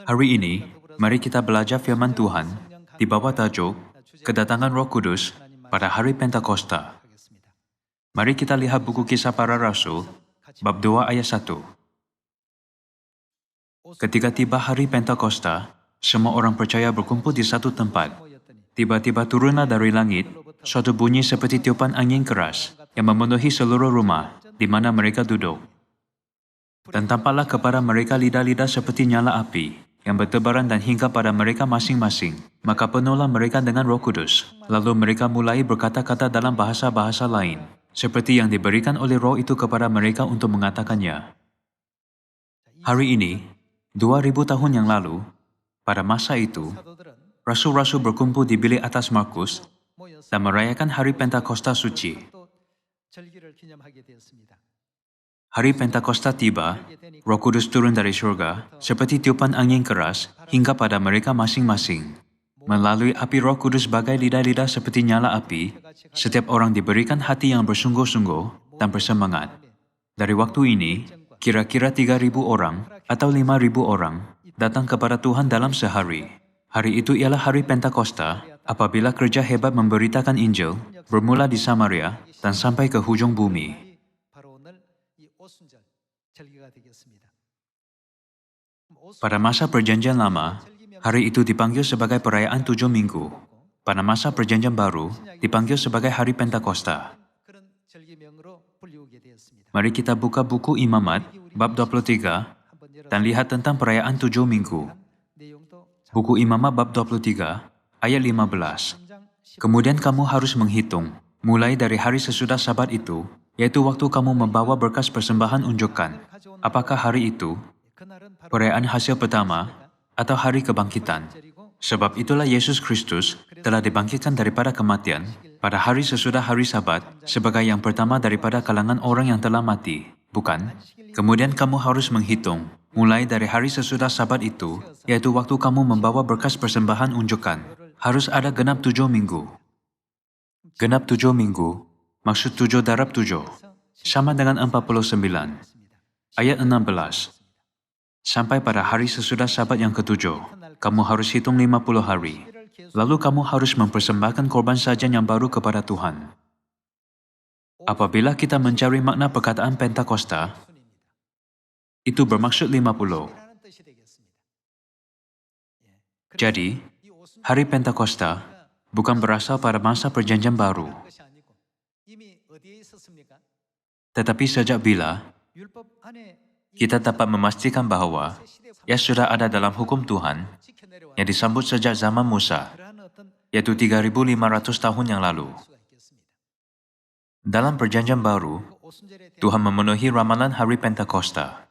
Hari ini, mari kita belajar firman Tuhan di bawah tajuk Kedatangan Roh Kudus pada hari Pentakosta. Mari kita lihat buku Kisah Para Rasul, bab 2 ayat 1. Ketika tiba hari Pentakosta, semua orang percaya berkumpul di satu tempat. Tiba-tiba turunlah dari langit suatu bunyi seperti tiupan angin keras yang memenuhi seluruh rumah di mana mereka duduk. Dan tampaklah kepada mereka lidah-lidah seperti nyala api yang bertebaran dan hingga pada mereka masing-masing. Maka penuhlah mereka dengan Roh Kudus. Lalu mereka mulai berkata-kata dalam bahasa-bahasa lain, seperti yang diberikan oleh Roh itu kepada mereka untuk mengatakannya. Hari ini, 2000 tahun yang lalu, pada masa itu, rasul-rasul berkumpul di bilik atas Markus dan merayakan hari Pentakosta suci. Hari Pentakosta tiba, Roh Kudus turun dari surga seperti tiupan angin keras hingga pada mereka masing-masing. Melalui api Roh Kudus bagai lidah-lidah seperti nyala api, setiap orang diberikan hati yang bersungguh-sungguh dan bersemangat. Dari waktu ini, kira-kira 3.000 orang atau 5.000 orang datang kepada Tuhan dalam sehari. Hari itu ialah hari Pentakosta, apabila kerja hebat memberitakan Injil bermula di Samaria dan sampai ke hujung bumi. Pada masa Perjanjian Lama, hari itu dipanggil sebagai perayaan 7 minggu. Pada masa Perjanjian Baru, dipanggil sebagai hari Pentakosta. Mari kita buka buku Imamat, bab 23, dan lihat tentang perayaan 7 minggu. Buku Imamat bab 23, ayat 15. Kemudian kamu harus menghitung, mulai dari hari sesudah Sabat itu, yaitu waktu kamu membawa berkas persembahan unjukan. Apakah hari itu perayaan hasil pertama atau hari kebangkitan? Sebab itulah Yesus Kristus telah dibangkitkan daripada kematian pada hari sesudah hari Sabat sebagai yang pertama daripada kalangan orang yang telah mati, bukan? Kemudian kamu harus menghitung, mulai dari hari sesudah Sabat itu, yaitu waktu kamu membawa berkas persembahan unjukan. Harus ada genap 7 minggu. Genap 7 minggu, maksud 7 darab 7, sama dengan 49. Ayat 16. Sampai pada hari sesudah Sabat yang ketujuh, kamu harus hitung 50 hari. Lalu kamu harus mempersembahkan korban sajian yang baru kepada Tuhan. Apabila kita mencari makna perkataan Pentakosta, itu bermaksud 50. Jadi, hari Pentakosta bukan berasal pada masa Perjanjian Baru. Tetapi sejak bila kita dapat memastikan bahwa ia sudah ada dalam hukum Tuhan yang disambut sejak zaman Musa, yaitu 3.500 tahun yang lalu. Dalam Perjanjian Baru, Tuhan memenuhi ramalan hari Pentakosta.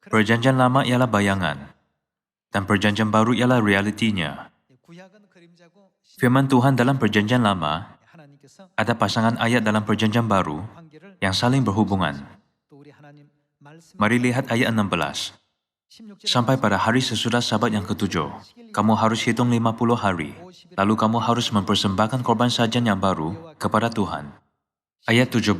Perjanjian Lama ialah bayangan, dan Perjanjian Baru ialah realitinya. Firman Tuhan dalam Perjanjian Lama ada pasangan ayat dalam Perjanjian Baru yang saling berhubungan. Mari lihat ayat 16. Sampai pada hari sesudah Sabat yang ketujuh, kamu harus hitung 50 hari, lalu kamu harus mempersembahkan korban sajian yang baru kepada Tuhan. Ayat 17.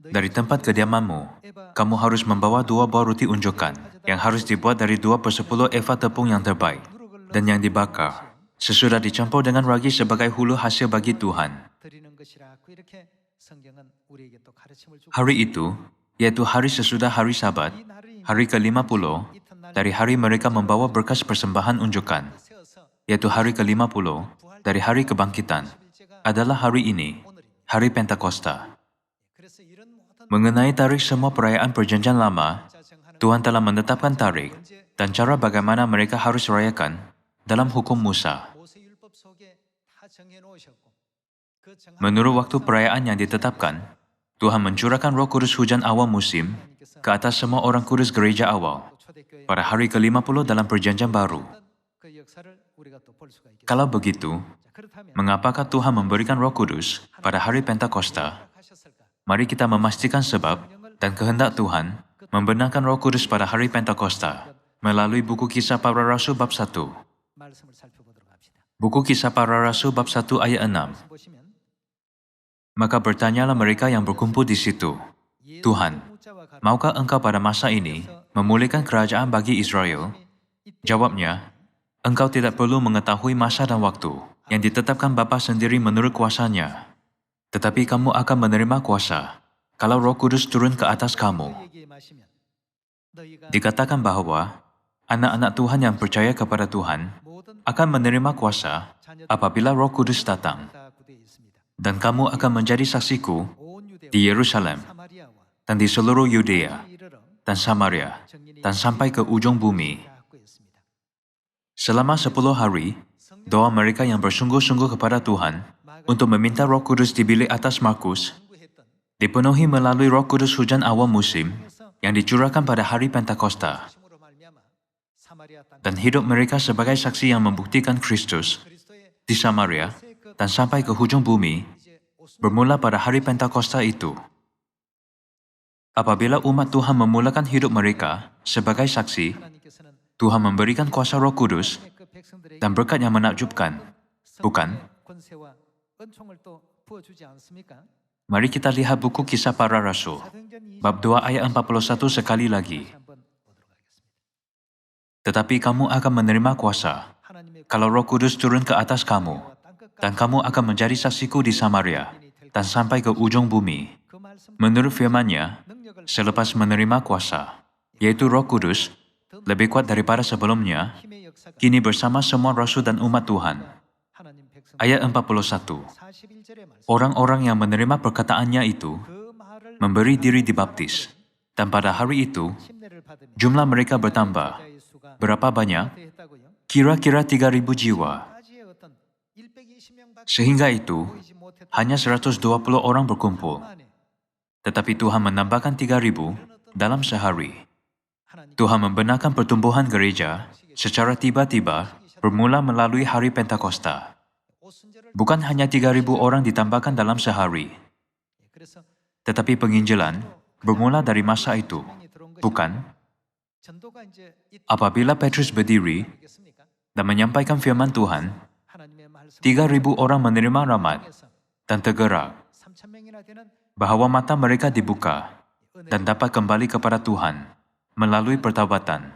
Dari tempat kediamanmu, kamu harus membawa 2 buah roti unjukan yang harus dibuat dari 2/10 eva tepung yang terbaik dan yang dibakar, sesudah dicampur dengan ragi sebagai hulu hasil bagi Tuhan. Hari itu, yaitu hari sesudah hari Sabat, hari ke-50, dari hari mereka membawa berkas persembahan unjukan, yaitu hari ke-50, dari hari kebangkitan, adalah hari ini, hari Pentakosta. Mengenai tarikh semua perayaan Perjanjian Lama, Tuhan telah menetapkan tarikh dan cara bagaimana mereka harus rayakan dalam hukum Musa. Menurut waktu perayaan yang ditetapkan, Tuhan mencurahkan Roh Kudus hujan awal musim ke atas semua orang kudus gereja awal pada hari ke-50 dalam Perjanjian Baru. Kalau begitu, mengapakah Tuhan memberikan Roh Kudus pada hari Pentakosta? Mari kita memastikan sebab dan kehendak Tuhan membenarkan Roh Kudus pada hari Pentakosta melalui buku Kisah Para Rasul bab 1. Buku Kisah Para Rasul bab 1 ayat 6. Maka bertanyalah mereka yang berkumpul di situ, Tuhan, maukah Engkau pada masa ini memulihkan kerajaan bagi Israel Jawabnya, engkau tidak perlu mengetahui masa dan waktu yang ditetapkan Bapa sendiri menurut kuasanya. Tetapi kamu akan menerima kuasa kalau Roh Kudus turun ke atas kamu. Dikatakan bahwa anak-anak Tuhan yang percaya kepada Tuhan akan menerima kuasa apabila Roh Kudus datang. Dan kamu akan menjadi saksiku di Yerusalem dan di seluruh Yudea dan Samaria dan sampai ke ujung bumi. Selama 10 hari, doa mereka yang bersungguh-sungguh kepada Tuhan untuk meminta Roh Kudus di bilik atas Markus dipenuhi melalui Roh Kudus hujan awal musim yang dicurahkan pada hari Pentakosta. Dan hidup mereka sebagai saksi yang membuktikan Kristus di Samaria dan sampai ke hujung bumi bermula pada hari Pentakosta itu. Apabila umat Tuhan memulakan hidup mereka sebagai saksi, Tuhan memberikan kuasa Roh Kudus dan berkat yang menakjubkan, bukan? Mari kita lihat buku Kisah Para Rasul, bab 2 ayat 41 sekali lagi. Tetapi kamu akan menerima kuasa kalau Roh Kudus turun ke atas kamu, dan kamu akan menjadi saksiku di Samaria dan sampai ke ujung bumi. Menurut firman-Nya, selepas menerima kuasa, yaitu Roh Kudus, lebih kuat daripada sebelumnya, kini bersama semua rasul dan umat Tuhan. Ayat 41. Orang-orang yang menerima perkataannya itu memberi diri dibaptis, dan pada hari itu, jumlah mereka bertambah. Berapa banyak? Kira-kira 3.000 jiwa. Sehingga itu, hanya 120 orang berkumpul. Tetapi Tuhan menambahkan 3.000 dalam sehari. Tuhan membenarkan pertumbuhan gereja secara tiba-tiba bermula melalui hari Pentakosta. Bukan hanya 3.000 orang ditambahkan dalam sehari, tetapi penginjilan bermula dari masa itu, bukan? Apabila Petrus berdiri dan menyampaikan firman Tuhan, 3.000 orang menerima rahmat dan tergerak bahwa mata mereka dibuka dan dapat kembali kepada Tuhan melalui pertobatan.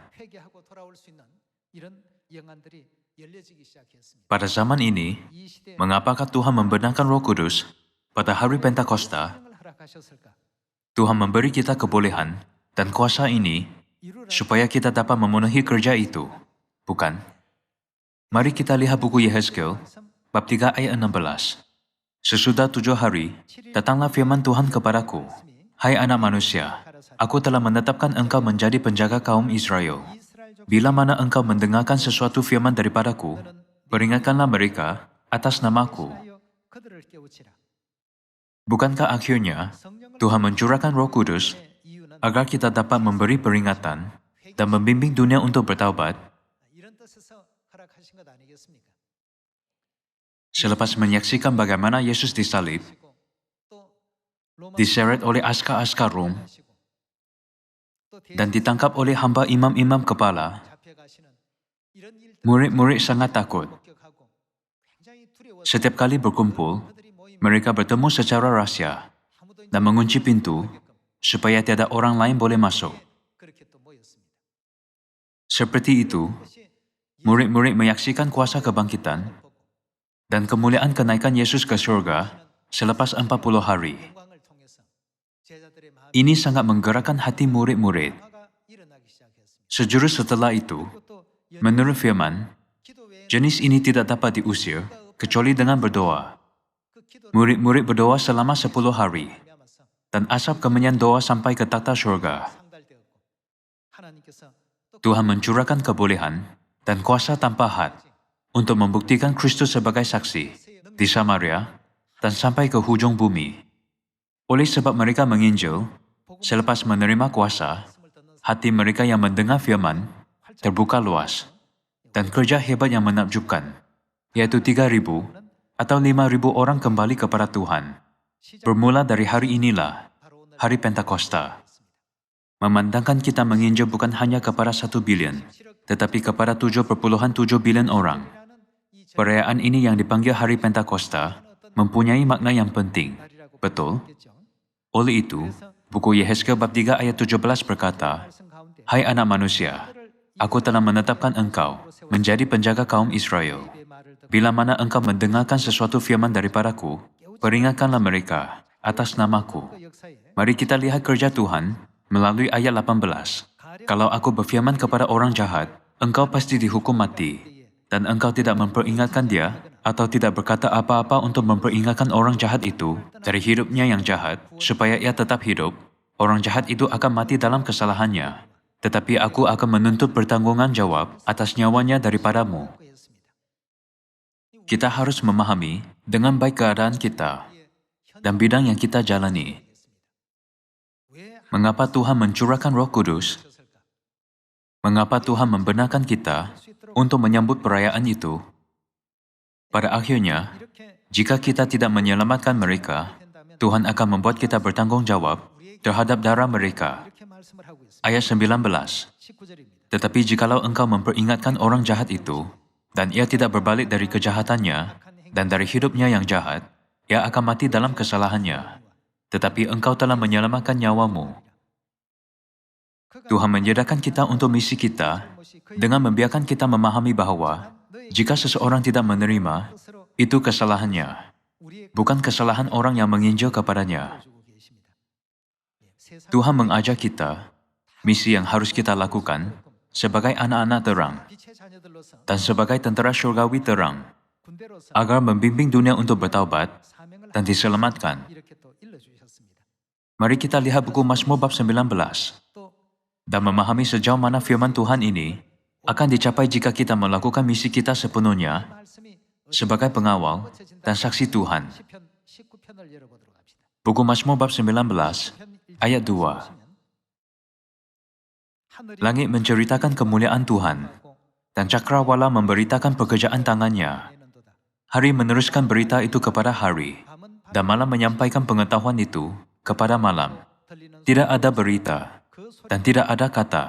Pada zaman ini, mengapakah Tuhan membenarkan Roh Kudus pada hari Pentakosta? Tuhan memberi kita kebolehan dan kuasa ini supaya kita dapat memenuhi kerja itu, bukan? Mari kita lihat buku Yehezkel, bab 3 ayat 16. Sesudah 7 hari, datanglah firman Tuhan kepadaku, hai anak manusia, aku telah menetapkan engkau menjadi penjaga kaum Israel. Bila mana engkau mendengarkan sesuatu firman daripadaku, peringatkanlah mereka atas namaku. Bukankah akhirnya Tuhan mencurahkan Roh Kudus agar kita dapat memberi peringatan dan membimbing dunia untuk bertaubat? Selepas menyaksikan bagaimana Yesus disalib, diseret oleh askar-askar Rom, dan ditangkap oleh hamba imam-imam kepala, murid-murid sangat takut. Setiap kali berkumpul, mereka bertemu secara rahsia dan mengunci pintu supaya tiada orang lain boleh masuk. Seperti itu, murid-murid menyaksikan kuasa kebangkitan dan kemuliaan kenaikan Yesus ke surga selepas 40 hari. Ini sangat menggerakkan hati murid-murid. Sejurus setelah itu, menurut firman, jenis ini tidak dapat diusir kecuali dengan berdoa. Murid-murid berdoa selama 10 hari, dan asap kemenyan doa sampai ke tata surga. Tuhan mencurahkan kebolehan dan kuasa tanpa had untuk membuktikan Kristus sebagai saksi di Samaria dan sampai ke hujung bumi. Oleh sebab mereka menginjil, selepas menerima kuasa, hati mereka yang mendengar firman terbuka luas, dan kerja hebat yang menakjubkan, yaitu 3.000 atau 5.000 orang kembali kepada Tuhan. Bermula dari hari inilah, hari Pentakosta. Memandangkan kita menginjil bukan hanya kepada 1 bilion, tetapi kepada 7,7 bilion orang. Perayaan ini yang dipanggil hari Pentakosta mempunyai makna yang penting, betul? Oleh itu, buku Yehezkel bab 3 ayat 17 berkata, hai anak manusia, Aku telah menetapkan engkau menjadi penjaga kaum Israel. Bila mana engkau mendengarkan sesuatu firman daripadaku, peringatkanlah mereka atas namaku. Mari kita lihat kerja Tuhan melalui ayat 18. Kalau aku berfirman kepada orang jahat, engkau pasti dihukum mati, dan engkau tidak memperingatkan dia, atau tidak berkata apa-apa untuk memperingatkan orang jahat itu dari hidupnya yang jahat, supaya ia tetap hidup, orang jahat itu akan mati dalam kesalahannya. Tetapi aku akan menuntut pertanggungan jawab atas nyawanya daripadamu. Kita harus memahami dengan baik keadaan kita dan bidang yang kita jalani. Mengapa Tuhan mencurahkan Roh Kudus? Mengapa Tuhan membenarkan kita untuk menyambut perayaan itu? Pada akhirnya, jika kita tidak menyelamatkan mereka, Tuhan akan membuat kita bertanggung jawab terhadap darah mereka. Ayat 19. Tetapi jikalau engkau memperingatkan orang jahat itu, dan ia tidak berbalik dari kejahatannya, dan dari hidupnya yang jahat, ia akan mati dalam kesalahannya. Tetapi engkau telah menyelamatkan nyawamu. Tuhan menyediakan kita untuk misi kita dengan membiarkan kita memahami bahwa jika seseorang tidak menerima, itu kesalahannya, bukan kesalahan orang yang menginjil kepadanya. Tuhan mengajar kita misi yang harus kita lakukan sebagai anak-anak terang dan sebagai tentera syurgawi terang, agar membimbing dunia untuk bertaubat dan diselamatkan. Mari kita lihat buku Mazmur bab 19 dan memahami sejauh mana firman Tuhan ini akan dicapai jika kita melakukan misi kita sepenuhnya sebagai pengawal dan saksi Tuhan. Buku Mazmur bab 19 ayat 2. Langit menceritakan kemuliaan Tuhan, dan cakrawala memberitakan pekerjaan tangannya. Hari meneruskan berita itu kepada hari, dan malam menyampaikan pengetahuan itu kepada malam. Tidak ada berita, dan tidak ada kata.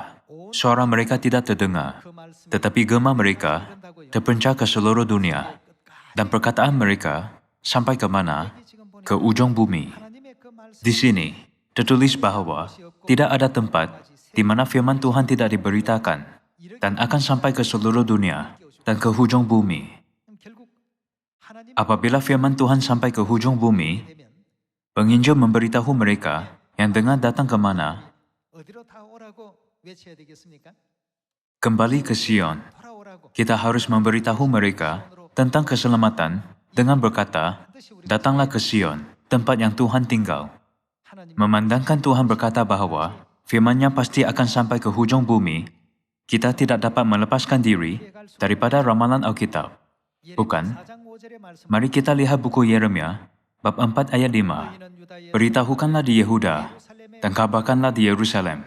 Suara mereka tidak terdengar, tetapi gema mereka terpencar ke seluruh dunia, dan perkataan mereka sampai ke mana? Ke ujung bumi. Di sini, tertulis bahwa tidak ada tempat di mana firman Tuhan tidak diberitakan dan akan sampai ke seluruh dunia dan ke hujung bumi. Apabila firman Tuhan sampai ke hujung bumi, penginjil memberitahu mereka yang dengar datang ke mana? Kembali ke Sion. Kita harus memberitahu mereka tentang keselamatan dengan berkata, datanglah ke Sion, tempat yang Tuhan tinggal. Memandangkan Tuhan berkata bahwa firman-Nya pasti akan sampai ke hujung bumi, kita tidak dapat melepaskan diri daripada ramalan Alkitab. Bukan? Mari kita lihat buku Yeremia, bab 4 ayat 5. Beritahukanlah di Yehuda, dan kabarkanlah di Yerusalem.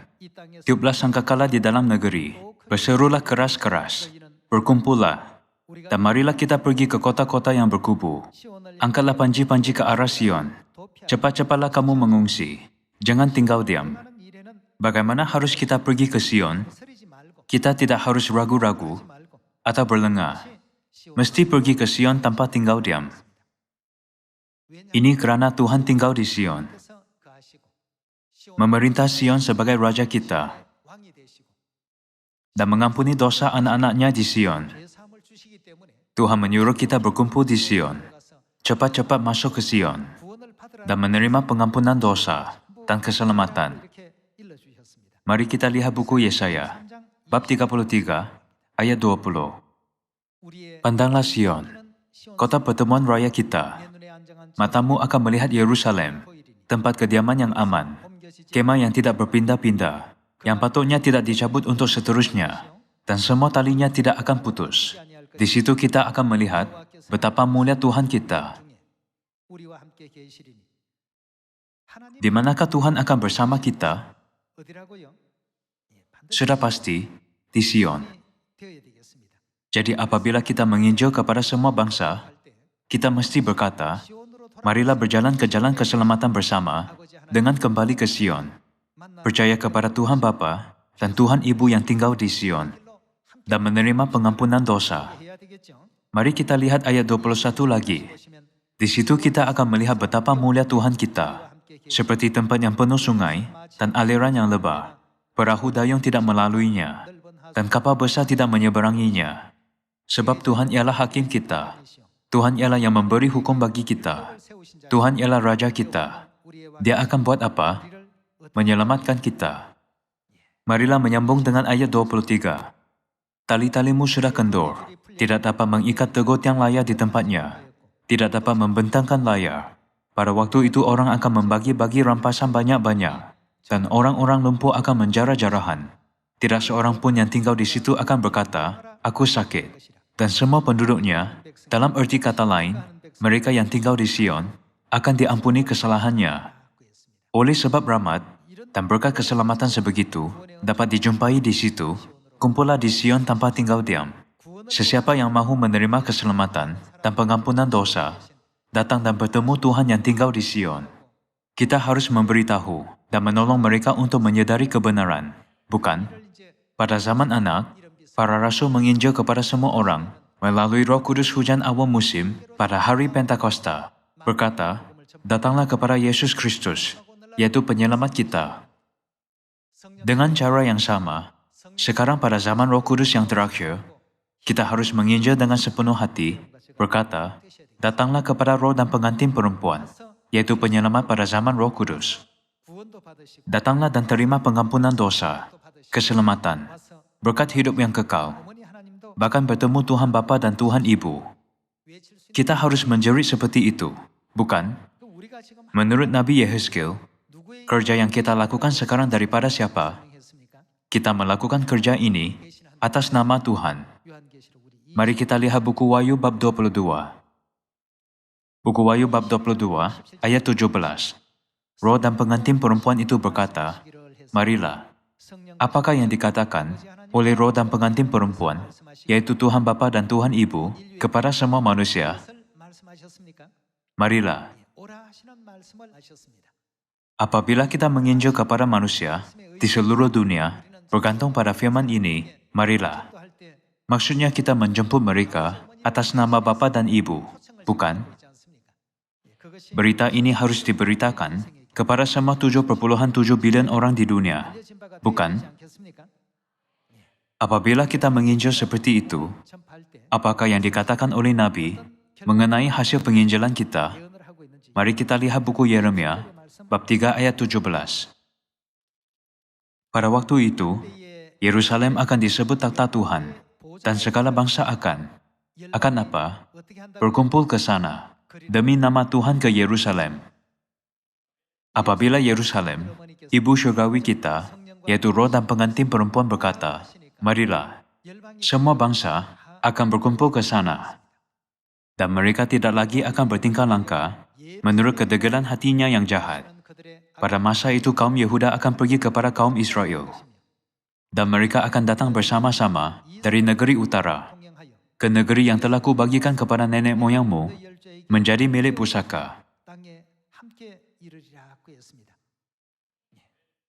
Tiuplah sangkakala di dalam negeri, berserulah keras-keras, berkumpullah, dan marilah kita pergi ke kota-kota yang berkubu. Angkatlah panji-panji ke arah Sion, cepat-cepatlah kamu mengungsi, jangan tinggal diam. Bagaimana harus kita pergi ke Sion? Kita tidak harus ragu-ragu atau berlengah. Mesti pergi ke Sion tanpa tinggal diam. Ini kerana Tuhan tinggal di Sion. Memerintah Sion sebagai Raja kita dan mengampuni dosa anak-anaknya di Sion. Tuhan menyuruh kita berkumpul di Sion, cepat-cepat masuk ke Sion, dan menerima pengampunan dosa dan keselamatan. Mari kita lihat buku Yesaya, bab 33, ayat 20. Pandanglah Sion, kota pertemuan raya kita. Matamu akan melihat Yerusalem, tempat kediaman yang aman, kemah yang tidak berpindah-pindah, yang patutnya tidak dicabut untuk seterusnya, dan semua talinya tidak akan putus. Di situ kita akan melihat betapa mulia Tuhan kita. Di manakah Tuhan akan bersama kita? Sudah pasti, di Sion. Jadi apabila kita menginjil kepada semua bangsa, kita mesti berkata, marilah berjalan ke jalan keselamatan bersama dengan kembali ke Sion. Percaya kepada Tuhan Bapa dan Tuhan Ibu yang tinggal di Sion, dan menerima pengampunan dosa. Mari kita lihat ayat 21 lagi. Di situ kita akan melihat betapa mulia Tuhan kita, seperti tempat yang penuh sungai dan aliran yang lebar. Perahu dayung tidak melaluinya. dan kapal besar tidak menyeberanginya. Sebab Tuhan ialah hakim kita. Tuhan ialah yang memberi hukum bagi kita. Tuhan ialah Raja kita. Dia akan buat apa? Menyelamatkan kita. Marilah menyambung dengan ayat 23. Tali-talimu sudah kendur, tidak dapat mengikat tegot yang layak di tempatnya, tidak dapat membentangkan layar. Pada waktu itu orang akan membagi-bagi rampasan banyak-banyak, dan orang-orang lumpuh akan menjarah-jarahan. Tidak seorang pun yang tinggal di situ akan berkata, "Aku sakit." Dan semua penduduknya, dalam erti kata lain, mereka yang tinggal di Sion, akan diampuni kesalahannya. Oleh sebab rahmat dan berkat keselamatan sebegitu dapat dijumpai di situ, kumpullah di Sion tanpa tinggal diam. Sesiapa yang mahu menerima keselamatan dan pengampunan dosa, datang dan bertemu Tuhan yang tinggal di Sion. Kita harus memberitahu dan menolong mereka untuk menyadari kebenaran, bukan? Pada zaman anak, para rasul menginjil kepada semua orang melalui Roh Kudus hujan awal musim pada hari Pentakosta, berkata, "Datanglah kepada Yesus Kristus, yaitu penyelamat kita." Dengan cara yang sama, sekarang pada zaman Roh Kudus yang terakhir, kita harus menginjil dengan sepenuh hati, berkata, "Datanglah kepada Roh dan pengantin perempuan, yaitu penyelamat pada zaman Roh Kudus. Datanglah dan terima pengampunan dosa, keselamatan, berkat hidup yang kekal, bahkan bertemu Tuhan Bapa dan Tuhan Ibu." Kita harus menjerit seperti itu, bukan? Menurut Nabi Yehezkiel, kerja yang kita lakukan sekarang daripada siapa? Kita melakukan kerja ini atas nama Tuhan. Mari kita lihat buku Wahyu bab 22. Buku Wahyu bab 22, ayat 17. Roh dan pengantin perempuan itu berkata, "Marilah." Apakah yang dikatakan oleh Roh dan pengantin perempuan, yaitu Tuhan Bapa dan Tuhan Ibu, kepada semua manusia? Marilah. Apabila kita menginjil kepada manusia di seluruh dunia, bergantung pada firman ini, marilah. Maksudnya kita menjemput mereka atas nama Bapa dan Ibu, bukan? Berita ini harus diberitakan kepada semua 7,7 bilion orang di dunia, bukan? Apabila kita menginjil seperti itu, apakah yang dikatakan oleh Nabi mengenai hasil penginjilan kita? Mari kita lihat buku Yeremia, bab 3 ayat 17. Pada waktu itu, Yerusalem akan disebut takhta Tuhan, dan segala bangsa akan apa? Berkumpul ke sana, demi nama Tuhan ke Yerusalem. Apabila Yerusalem, ibu syurgawi kita, yaitu Roh dan pengantin perempuan berkata, "Marilah," semua bangsa akan berkumpul ke sana. Dan mereka tidak lagi akan bertingkah langkah menurut kedegilan hatinya yang jahat. Pada masa itu kaum Yehuda akan pergi kepada kaum Israel. Dan mereka akan datang bersama-sama dari negeri utara ke negeri yang telah kubagikan kepada nenek moyangmu menjadi milik pusaka.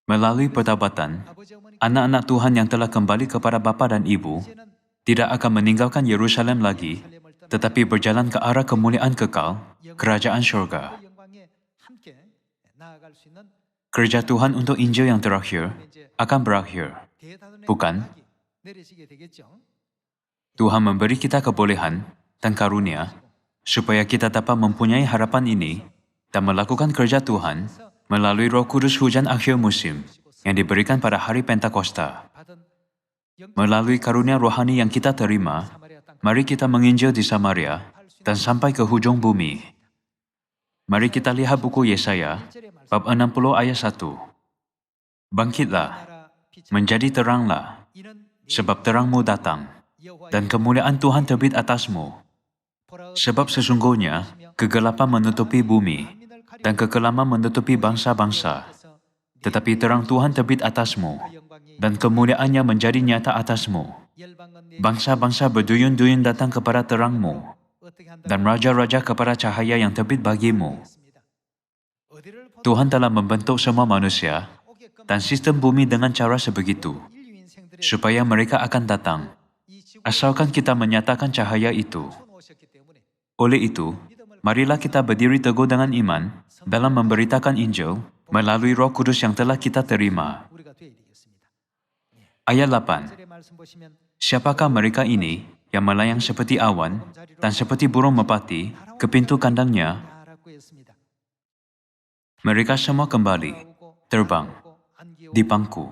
Melalui pertobatan, anak-anak Tuhan yang telah kembali kepada Bapa dan Ibu tidak akan meninggalkan Yerusalem lagi, tetapi berjalan ke arah kemuliaan kekal, kerajaan syurga. Kerja Tuhan untuk Injil yang terakhir akan berakhir, bukan? Tuhan memberi kita kebolehan dan karunia supaya kita dapat mempunyai harapan ini dan melakukan kerja Tuhan melalui Roh Kudus hujan akhir musim yang diberikan pada hari Pentakosta. Melalui karunia rohani yang kita terima, mari kita menginjil di Samaria dan sampai ke hujung bumi. Mari kita lihat buku Yesaya, bab 60 ayat 1. "Bangkitlah, menjadi teranglah, sebab terangmu datang, dan kemuliaan Tuhan terbit atasmu. Sebab sesungguhnya kegelapan menutupi bumi, dan kekelaman menutupi bangsa-bangsa. Tetapi terang Tuhan terbit atasmu, dan kemuliaannya menjadi nyata atasmu. Bangsa-bangsa berduyun-duyun datang kepada terangmu, dan raja-raja kepada cahaya yang terbit bagimu." Tuhan telah membentuk semua manusia dan sistem bumi dengan cara sebegitu, supaya mereka akan datang, asalkan kita menyatakan cahaya itu. Oleh itu, marilah kita berdiri teguh dengan iman dalam memberitakan Injil melalui Roh Kudus yang telah kita terima. Ayat 8. Siapakah mereka ini yang melayang seperti awan dan seperti burung merpati ke pintu kandangnya? Mereka semua kembali, terbang, di pangku.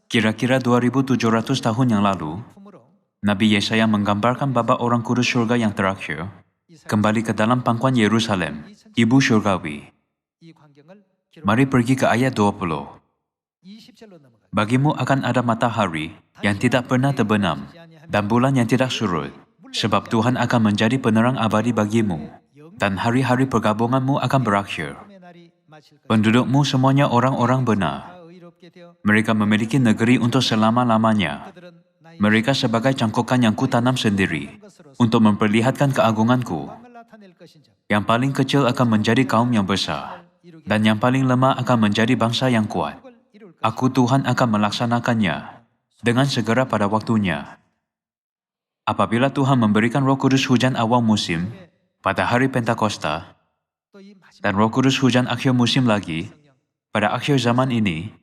Kira-kira 2700 tahun yang lalu, Nabi Yesaya menggambarkan bapa orang kudus surga yang terakhir kembali ke dalam pangkuan Yerusalem, ibu surgawi. Mari pergi ke ayat 20. Bagimu akan ada matahari yang tidak pernah terbenam dan bulan yang tidak surut, sebab Tuhan akan menjadi penerang abadi bagimu, dan hari-hari pergabunganmu akan berakhir. Pendudukmu semuanya orang-orang benar. Mereka memiliki negeri untuk selama-lamanya. Mereka sebagai cangkokan yang kutanam sendiri untuk memperlihatkan keagunganku. Yang paling kecil akan menjadi kaum yang besar, dan yang paling lemah akan menjadi bangsa yang kuat. Aku Tuhan akan melaksanakannya dengan segera pada waktunya. Apabila Tuhan memberikan Roh Kudus hujan awal musim pada hari Pentakosta, dan Roh Kudus hujan akhir musim lagi pada akhir zaman ini,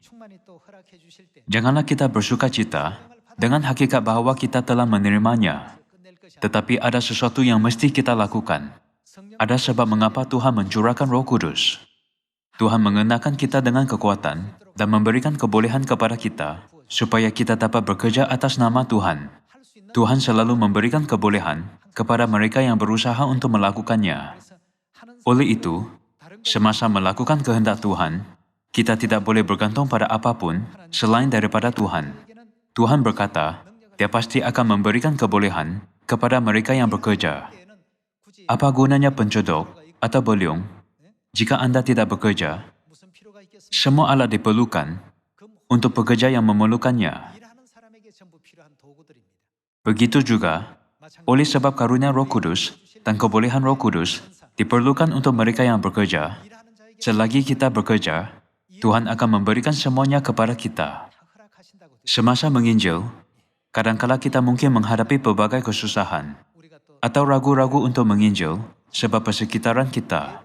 janganlah kita bersuka cita dengan hakikat bahwa kita telah menerimanya. Tetapi ada sesuatu yang mesti kita lakukan. Ada sebab mengapa Tuhan mencurahkan Roh Kudus. Tuhan mengenakan kita dengan kekuatan dan memberikan kebolehan kepada kita supaya kita dapat bekerja atas nama Tuhan. Tuhan selalu memberikan kebolehan kepada mereka yang berusaha untuk melakukannya. Oleh itu, semasa melakukan kehendak Tuhan, kita tidak boleh bergantung pada apapun selain daripada Tuhan. Tuhan berkata, Dia pasti akan memberikan kebolehan kepada mereka yang bekerja. Apa gunanya pencodok atau beliung jika Anda tidak bekerja? Semua alat diperlukan untuk pekerja yang memerlukannya. Begitu juga, oleh sebab karunia Roh Kudus dan kebolehan Roh Kudus diperlukan untuk mereka yang bekerja. Selagi kita bekerja, Tuhan akan memberikan semuanya kepada kita. Semasa menginjil, kadangkala kita mungkin menghadapi pelbagai kesusahan atau ragu-ragu untuk menginjil sebab persekitaran kita.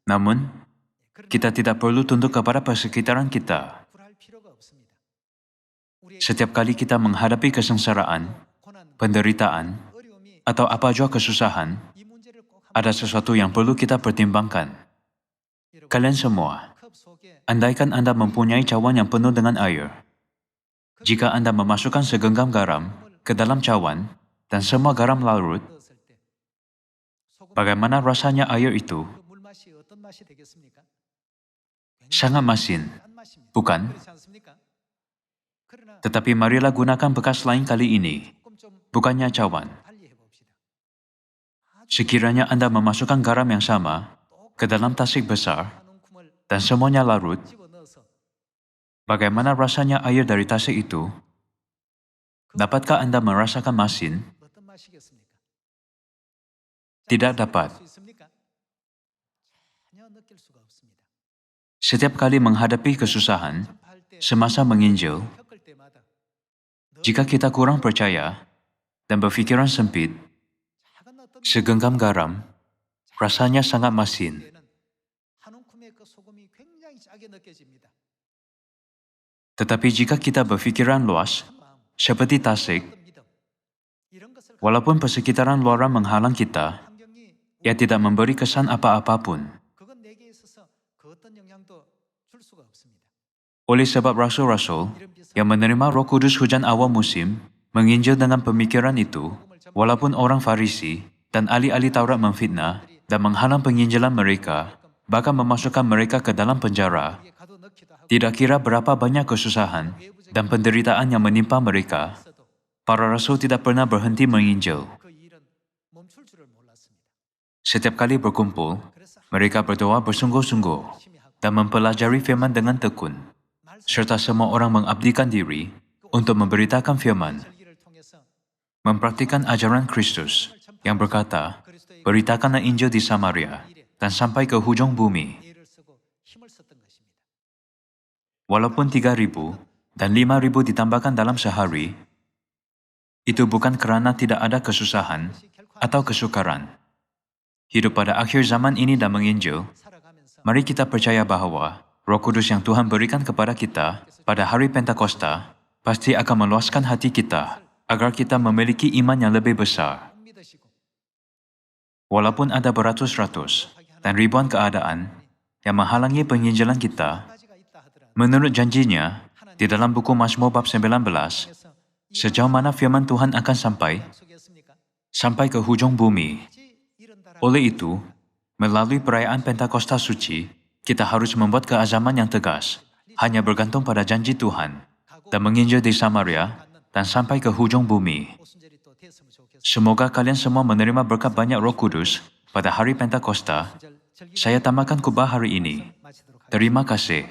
Namun, kita tidak perlu tunduk kepada persekitaran kita. Setiap kali kita menghadapi kesengsaraan, penderitaan, atau apa jua kesusahan, ada sesuatu yang perlu kita pertimbangkan. Kalian semua, andaikan Anda mempunyai cawan yang penuh dengan air. Jika Anda memasukkan segenggam garam ke dalam cawan dan semua garam larut, bagaimana rasanya air itu? Sangat masin, bukan? Tetapi marilah gunakan bekas lain kali ini, bukannya cawan. Sekiranya Anda memasukkan garam yang sama ke dalam tasik besar dan semuanya larut, bagaimana rasanya air dari tasik itu? Dapatkah Anda merasakan masin? Tidak dapat. Setiap kali menghadapi kesusahan, semasa menginjil, jika kita kurang percaya dan berfikiran sempit, segenggam garam rasanya sangat masin. Tetapi jika kita berfikiran luas, seperti tasik, walaupun persekitaran luaran menghalang kita, ia tidak memberi kesan apa-apapun. Oleh sebab rasul-rasul yang menerima Roh Kudus hujan awal musim menginjil dengan pemikiran itu, walaupun orang Farisi dan ahli-ahli Taurat memfitnah dan menghalang penginjilan mereka, bahkan memasukkan mereka ke dalam penjara, tidak kira berapa banyak kesusahan dan penderitaan yang menimpa mereka, para rasul tidak pernah berhenti menginjil. Setiap kali berkumpul, mereka berdoa bersungguh-sungguh dan mempelajari firman dengan tekun, serta semua orang mengabdikan diri untuk memberitakan firman, mempraktikkan ajaran Kristus yang berkata, beritakanlah Injil di Samaria dan sampai ke hujung bumi. Walaupun 3.000 dan 5.000 ditambahkan dalam sehari, itu bukan kerana tidak ada kesusahan atau kesukaran. Hidup pada akhir zaman ini dan menginjil, mari kita percaya bahawa Roh Kudus yang Tuhan berikan kepada kita pada hari Pentakosta pasti akan meluaskan hati kita agar kita memiliki iman yang lebih besar. Walaupun ada beratus-ratus dan ribuan keadaan yang menghalangi penginjilan kita, menurut janjinya di dalam buku Mazmur bab 19, sejauh mana firman Tuhan akan sampai ke hujung bumi. Oleh itu, melalui perayaan Pentakosta suci, kita harus membuat keazaman yang tegas, hanya bergantung pada janji Tuhan, dan menginjil di Samaria, dan sampai ke hujung bumi. Semoga kalian semua menerima berkat banyak Roh Kudus pada hari Pentakosta. Saya tamatkan khotbah hari ini. Terima kasih.